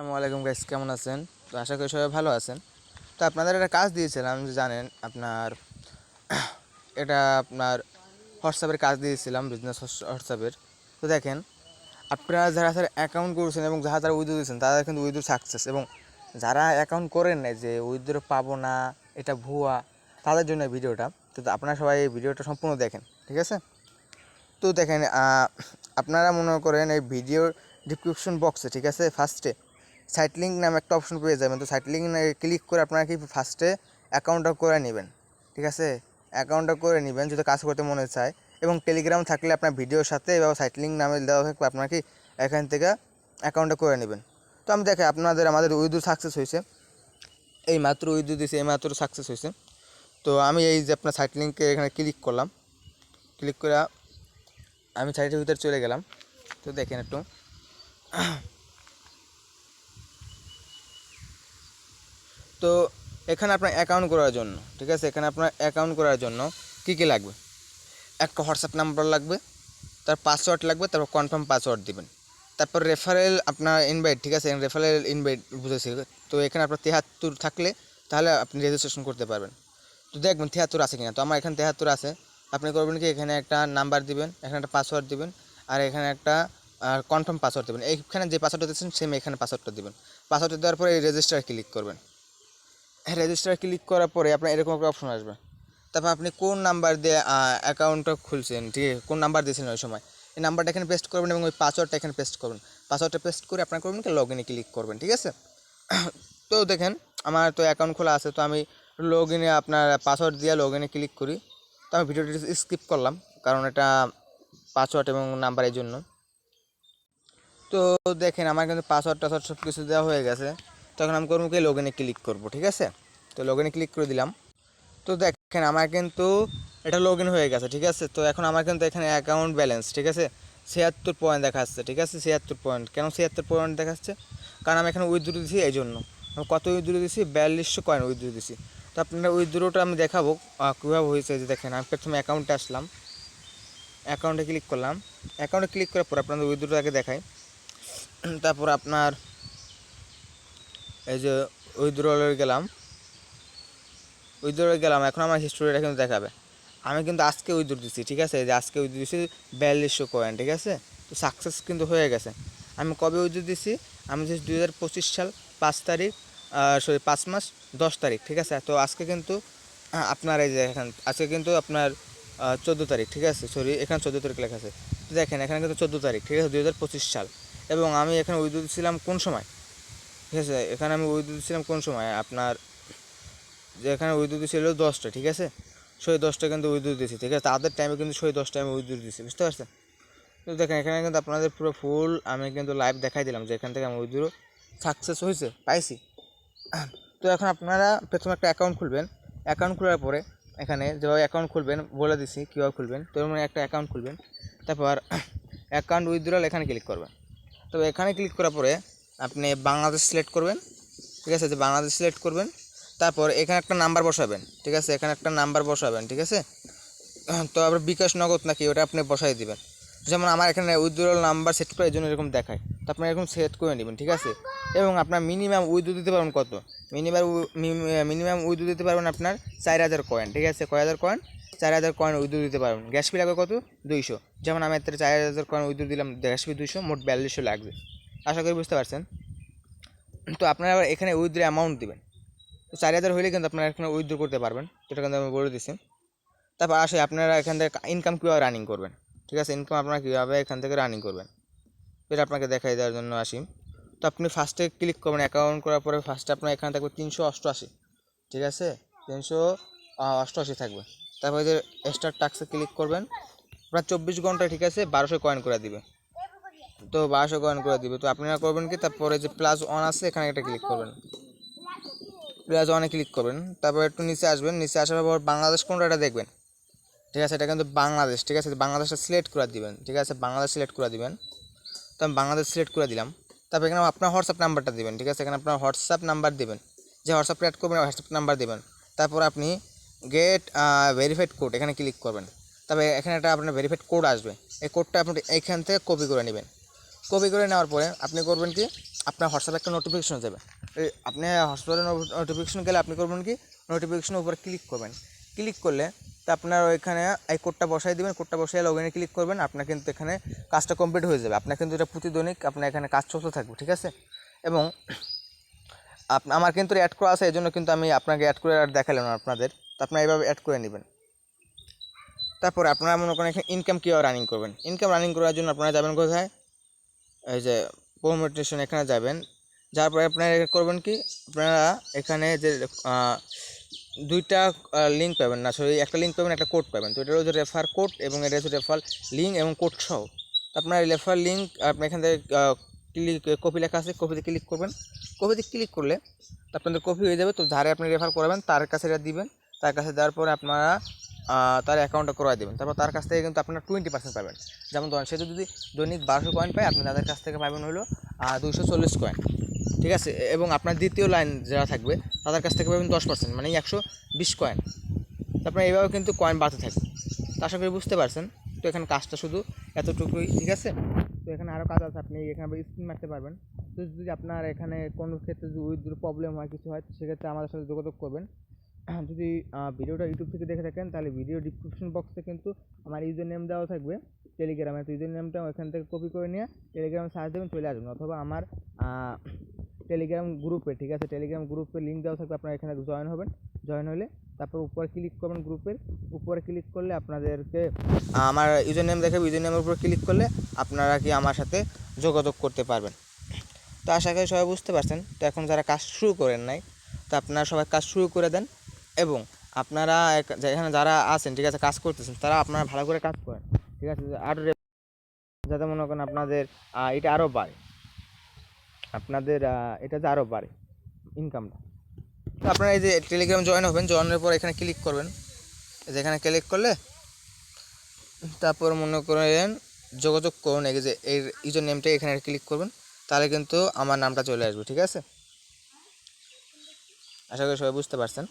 আসসালামু আলাইকুম গাইস, কেমন আছেন? তো আশা করি সবাই ভালো আছেন। তো আপনাদের একটা কাজ দিয়েছিলাম, যে জানেন আপনার এটা আপনার হোয়াটসঅ্যাপের কাজ দিয়েছিলাম, বিজনেস হোয়াটসঅ্যাপের। তো দেখেন, আপনারা যারা যারা অ্যাকাউন্ট করেছেন এবং যারা যারা উইথড্র দিয়েছেন তারা কিন্তু উইথড্র সাকসেস, এবং যারা অ্যাকাউন্ট করেন নাই যে উইথড্র পাবো না, এটা ভুয়া, তাদের জন্য এই ভিডিওটা। তো আপনারা সবাই এই ভিডিওটা সম্পূর্ণ দেখেন, ঠিক আছে? তো দেখেন, আপনারা মনে করেন এই ভিডিওর ডিসক্রিপশন বক্সে, ঠিক আছে, ফার্স্টে সাইট লিঙ্ক নামে একটা অপশন পেয়ে যাবেন। তো সাইট লিঙ্ক ক্লিক করে আপনারা কি ফার্স্টে অ্যাকাউন্টটা করে নেবেন, ঠিক আছে? অ্যাকাউন্টটা করে নেবেন যদি কাজ করতে মনে চায়, এবং টেলিগ্রাম থাকলে আপনার ভিডিওর সাথে বা সাইট লিঙ্ক নামে দেওয়া থাকবে, আপনার কি এখান থেকে অ্যাকাউন্টটা করে নেবেন। তো আমি দেখে আমাদের উইথড্র সাকসেস হয়েছে, এই মাত্র উইথড্র দিয়েছে, এই মাত্র সাকসেস হয়েছে। তো আমি এই যে আপনার সাইট লিঙ্কে এখানে ক্লিক করলাম, ক্লিক করে আমি সাইটের ভিতরে চলে গেলাম। তো দেখেন একটু, তো এখানে আপনার অ্যাকাউন্ট করার জন্য, ঠিক আছে, এখানে আপনার অ্যাকাউন্ট করার জন্য কী কী লাগবে? একটা হোয়াটসঅ্যাপ নাম্বার লাগবে, তার পাসওয়ার্ড লাগবে, তারপর কনফার্ম পাসওয়ার্ড দিবেন। তারপর রেফারেল আপনার ইনভাইট, ঠিক আছে, রেফারেল ইনভাইট বুঝেছি। তো এখানে আপনার 73 থাকলে তাহলে আপনি রেজিস্ট্রেশন করতে পারবেন। তো দেখবেন 73 আছে কিনা। তো আমার এখানে 73 আছে। আপনি করবেন কি, এখানে একটা নাম্বার দিবেন, এখানে একটা পাসওয়ার্ড দিবেন, আর এখানে একটা কনফার্ম পাসওয়ার্ড দেবেন। এইখানে যে পাসওয়ার্ডটা দিচ্ছেন সেম এখানে পাসওয়ার্ডটা দেবেন। পাসওয়ার্ডটা দেওয়ার পরে এই রেজিস্টার ক্লিক করবেন। রেজিস্টার ক্লিক করার পরে আপনার এরকম একটা অপশন আসবে। তারপর আপনি কোন নাম্বার দিয়ে অ্যাকাউন্টটা খুলছেন, ঠিক আছে, কোন নাম্বার দিয়েছিলেন ওই সময়, এই নাম্বারটা এখানে পেস্ট করবেন এবং ওই পাসওয়ার্ডটা এখানে পেস্ট করবেন। পাসওয়ার্ডটা পেস্ট করে আপনার করবেন কি, লগ ইনে ক্লিক করবেন, ঠিক আছে? তো দেখেন, আমার তো অ্যাকাউন্ট খোলা আছে, তো আমি লগ ইনে আপনার পাসওয়ার্ড দিয়ে লগ ইনে ক্লিক করি। তো আমি ভিডিওটি স্কিপ করলাম, কারণ এটা পাসওয়ার্ড এবং নাম্বার এই জন্য। তো দেখেন, আমার কিন্তু পাসওয়ার্ড টাসওয়ার্ড সব কিছু দেওয়া হয়ে গেছে। তখন আমি করবো কি, লগ ইনে ক্লিক করবো, ঠিক আছে? তো লগ ইনে ক্লিক করে দিলাম। তো দেখেন, আমার কিন্তু এটা লগ ইন হয়ে গেছে, ঠিক আছে? তো এখন আমার কিন্তু এখানে অ্যাকাউন্ট ব্যালেন্স, ঠিক আছে, 76 পয়েন্ট দেখাচ্ছে, ঠিক আছে? 76 পয়েন্ট। কেন 76 পয়েন্ট দেখাচ্ছে? কারণ আমি এখানে উইথড্র দিয়েছি, এই জন্য। আমি কত উইথড্র দিয়েছি? 4200 কয়েন উইথড্র দিয়েছি। তো আপনারা উইথড্রটা আমি দেখাবো কীভাবে হয়েছে। যে দেখেন, আমি প্রথমে অ্যাকাউন্টে আসলাম, অ্যাকাউন্টে ক্লিক করলাম। অ্যাকাউন্টে ক্লিক করার পর আপনাদের উইথড্রটাকে দেখাই। তারপর আপনার এই যে উইথড্রলে গেলাম, উইথড্রলে গেলাম, এখন আমার হিস্টোরিটা কিন্তু দেখাবে। আমি কিন্তু আজকে উইথড্র দিচ্ছি, ঠিক আছে? যে আজকে উইথড্র দিচ্ছি 4200 কয়েন, ঠিক আছে? তো সাকসেস কিন্তু হয়ে গেছে। আমি কবে উইথড্র দিচ্ছি? আমি দিচ্ছি 2025 সাল 5 তারিখ, 5 মাস 10 তারিখ, ঠিক আছে? তো আজকে কিন্তু আপনার এই যে এখানে আজকে কিন্তু আপনার 14 তারিখ, ঠিক আছে? সরি, এখানে 14 তারিখ লেখা আছে। তো দেখেন, এখানে কিন্তু 14 তারিখ, ঠিক আছে, 2025 সাল। এবং আমি এখানে উইথড্র দিচ্ছিলাম কোন সময়, ঠিক আছে? এখানে আমি উইথড্র দিচ্ছিলাম কোন সময় আপনার, যে এখানে উইথড্র ছিল 10টা, ঠিক আছে? 10টা কিন্তু উইথড্র দিয়েছি, ঠিক আছে? তাদের টাইমে কিন্তু 10টা আমি উইথড্র দিয়েছি, বুঝতে পারছেন? তো দেখেন, এখানে কিন্তু আপনাদের পুরো ফুল আমি কিন্তু লাইভ দেখাই দিলাম যে এখান থেকে আমি উইথড্র সাকসেস হয়েছে, পাইছি। তো এখন আপনারা প্রথমে একটা অ্যাকাউন্ট খুলবেন। অ্যাকাউন্ট খোলার পরে এখানে যেভাবে অ্যাকাউন্ট খুলবেন বলে দিছি কীভাবে খুলবেন। তো মানে একটা অ্যাকাউন্ট খুলবেন, তারপর অ্যাকাউন্ট উইথড্রল এখানে ক্লিক করবেন। তো এখানে ক্লিক করার পরে আপনি বাংলাদেশ সিলেক্ট করবেন, ঠিক আছে? যে বাংলাদেশ সিলেক্ট করবেন, তারপর এখানে একটা নাম্বার বসাবেন, ঠিক আছে? এখানে একটা নাম্বার বসাবেন, ঠিক আছে? তো আবার বিকাশ নগদ নাকি ওটা আপনি বসাই দিবেন। যেমন আমার এখানে উইথড্রল নাম্বার সেট করার জন্য এরকম দেখায়, তো আপনি এরকম সেট করে নেবেন, ঠিক আছে? এবং আপনার মিনিমাম উইথড্র দিতে পারবেন কত? মিনিমাম উইথড্র দিতে পারবেন আপনার 4000 কয়েন, ঠিক আছে? কয় হাজার কয়েন? 4000 কয়েন উইথড্র দিতে পারবেন। গ্যাস ফি লাগবে কত? 200। যেমন আমি এতে 4000 কয়েন উইথড্র দিলাম, গ্যাস ফি 200, মোট 4200 লাগবে। আশা করি বুঝতে পারছেন। তো আপনারা আবার এখানে উইথড্র অ্যামাউন্ট দেবেন। তো 4000 হলে কিন্তু আপনারা এখানে উইথড্র করতে পারবেন, এটা কিন্তু আমি বলে দিচ্ছি। তারপর আসে আপনারা এখান থেকে ইনকাম কীভাবে রানিং করবেন, ঠিক আছে? ইনকাম আপনারা কীভাবে এখান থেকে রানিং করবেন এটা আপনাকে দেখাই দেওয়ার জন্য আসি। তো আপনি ফার্স্টে ক্লিক করবেন, অ্যাকাউন্ট করার পরে ফার্স্টে আপনার এখানে থাকবে 388, ঠিক আছে? 388 থাকবে। তারপরে যে স্টার টাক্সে ক্লিক করবেন, আপনার 24 ঘন্টায়, ঠিক আছে, 1200 কয়েন করে দিবে। তো 1200 কয়েন করে দিবে। তো আপনারা করবেন কি, তারপরে যে প্লাস ওয়ান আছে এখানে একটা ক্লিক করবেন, প্লাস ওয়ানে ক্লিক করবেন। তারপর একটু নিচে আসবেন, নিচে আসার পর বাংলাদেশ কোনটা এটা দেখবেন, ঠিক আছে? এটা কিন্তু বাংলাদেশ, ঠিক আছে? বাংলাদেশটা সিলেক্ট করে দিবেন, ঠিক আছে? বাংলাদেশ সিলেক্ট করে দিবেন। তো আমি বাংলাদেশ সিলেক্ট করে দিলাম। তারপর এখানে আপনার হোয়াটসঅ্যাপ নাম্বারটা দিবেন, ঠিক আছে? এখানে আপনার হোয়াটসঅ্যাপ নাম্বার দিবেন, যে হোয়াটসঅ্যাপ অ্যাড করবেন হোয়াটসঅ্যাপ নাম্বার দিবেন। তারপর আপনি গেট ভেরিফাইড কোড এখানে ক্লিক করবেন। তবে এখানে একটা আপনার ভেরিফাইড কোড আসবে, এই কোডটা আপনি এইখান থেকে কপি করে নেবেন। কপি করে নেওয়ার পরে আপনি করবেন কি, আপনার হোয়াটসঅ্যাপে একটা নোটিফিকেশন যাবে। আপনি হোয়াটসঅ্যাপে নোটিফিকেশন গেলে আপনি করবেন কি, নোটিফিকেশনের উপরে ক্লিক করবেন। ক্লিক করলে তো আপনার ওইখানে এই কোডটা বসাই দেবেন, কোডটা বসাই লগ ইনে ক্লিক করবেন, আপনার কিন্তু এখানে কাজটা কমপ্লিট হয়ে যাবে। আপনার কিন্তু এটা প্রতিদিনিক আপনার এখানে কাজ চলতে থাকবে, ঠিক আছে। এবং আমার কিন্তু অ্যাড করা আছে, এই জন্য কিন্তু আমি আপনাকে অ্যাড করে আর দেখালাম না আপনাদের। তো আপনারা এইভাবে অ্যাড করে নেবেন। তারপরে আপনারা মনে করেন এখানে ইনকাম কীভাবে রানিং করবেন। ইনকাম রানিং করার জন্য আপনারা যাবেন কোথায়, এই যে প্রমোটেশন, এখানে যাবেন। যার পরে আপনারা করবেন কি, আপনারা এখানে যে দুইটা লিঙ্ক পাবেন, না সরি একটা লিঙ্ক পাবেন, একটা কোড পাবেন। তো এটা হচ্ছে রেফার কোড এবং এটা হচ্ছে রেফার লিঙ্ক এবং কোড সহ। আপনার রেফার লিঙ্ক আপনি এখান থেকে কপি লেখা আছে, কপিতে ক্লিক করবেন। কপিতে ক্লিক করলে আপনাদের কপি হয়ে যাবে। তো যারে আপনি রেফার করাবেন তার কাছে এটা দিবেন। তার কাছে দেওয়ার পরে আপনারা তার অ্যাকাউন্টটা করে দেবেন। তারপর তার কাছ থেকে কিন্তু আপনারা 20% পাবেন। যেমন ধরেন সে যদি দৈনিক 1200 কয়েন পায়, আপনি তাদের কাছ থেকে পাবেন হলো 240 কয়েন, ঠিক আছে। এবং আপনার দ্বিতীয় লাইন যারা থাকবে তাদের কাছ থেকে পাবেন 10%, মানে 120 কয়েন। তারপরে এইভাবে কিন্তু কয়েন বাড়তে থাকবে। তো আশা করি বুঝতে পারছেন। তো এখানে কাজটা শুধু এতটুকুই, ঠিক আছে। তো এখানে আরও কাজ আছে, আপনি এখানে স্ক্রিন মারতে পারবেন। তো যদি আপনার এখানে কোনো ক্ষেত্রে যদি উইথড্র প্রবলেম হয়, কিছু হয়, সেক্ষেত্রে আমাদের সাথে যোগাযোগ করবেন। যদি ভিডিওটা ইউটিউব থেকে দেখে থাকেন তাহলে ভিডিও ডিসক্রিপশন বক্সে কিন্তু আমার ইউজার নেম দেওয়া থাকবে টেলিগ্রামে। তো ইউজার নেমটা ওখান থেকে কপি করে নিয়ে টেলিগ্রামে সার্চ দেবেন, চলে আসবেন। অথবা আমার টেলিগ্রাম গ্রুপে, ঠিক আছে, টেলিগ্রাম গ্রুপে লিঙ্ক দেওয়া থাকবে, আপনারা এখানে জয়েন হবেন। জয়েন হলে তারপর উপরে ক্লিক করবেন, গ্রুপের উপরে ক্লিক করলে আপনাদেরকে আমার ইউজার নেম দেখাবে। ইউজার নেমের উপর ক্লিক করলে আপনারা কি আমার সাথে যোগাযোগ করতে পারবেন। তো আশা করি সবাই বুঝতে পারছেন। তো এখন যারা কাজ শুরু করেন নাই, তো আপনারা সবাই কাজ শুরু করে দেন। এবং আপনারা এখানে যারা আছেন, ঠিক আছে, কাজ করতেছেন, তারা আপনারা ভালো করে কাজ করেন, ঠিক আছে। আরও যাতে মনে করেন আপনাদের এটা আরও বাড়ে, আপনাদের এটা যে আরও বাড়ে ইনকামটা। তো আপনারা এই যে টেলিগ্রাম জয়েন হবেন, জয়েনের পর এখানে ক্লিক করবেন। যেখানে ক্লিক করলে তারপর মনে করেন যোগাযোগ করুন, এই যে এই ইউজার নেমটা এখানে ক্লিক করবেন, তাহলে কিন্তু আমার নামটা চলে আসবে, ঠিক আছে। আশা করি সবাই বুঝতে পারছেন।